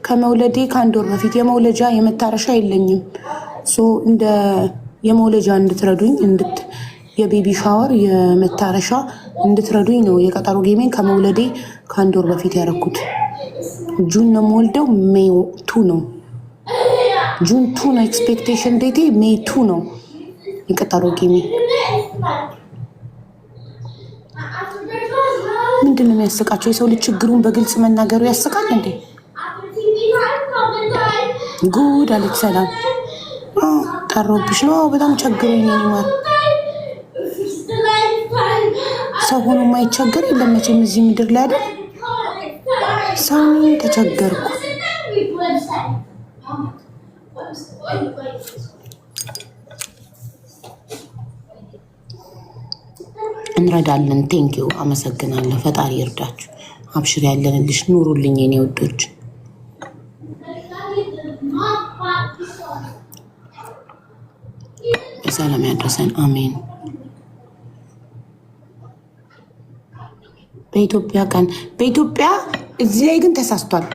ከመውለዴ ከአንድ ወር በፊት የመውለጃ የመታረሻ የለኝም። ሶ እንደ የመውለጃ እንድትረዱኝ የቤቢ ሻወር የመታረሻ እንድትረዱኝ ነው የቀጠሮ ጌሜን ከመውለዴ ከአንድ ወር በፊት ያደረኩት። ጁን ነው የምወልደው። ሜይ 2 ነው። ጁን 2 ነው ኤክስፔክቴሽን ዴቴ። ሜይ 2 ነው የቀጠሮ ጌሜ። ምንድን ነው የሚያስቃቸው? የሰው ልጅ ችግሩን በግልጽ መናገሩ ያስቃል እንዴ? ጉድ አለች ሰላም። ጠሮብሽ ነው? በጣም ቸግሮኝ ነው ማለት ሰው ሆኖ የማይቸገር የለም መቼም እዚህ ምድር ላይ አይደል? ሰው ተቸገርኩ። እንረዳለን። ቴንኪው አመሰግናለሁ። ፈጣሪ ይርዳችሁ። አብሽር ያለንልሽ። ኑሩልኝ የኔ ወዶች። በሰላም ያድርሰን። አሜን። በኢትዮጵያ ቀን በኢትዮጵያ እዚህ ላይ ግን ተሳስቷል።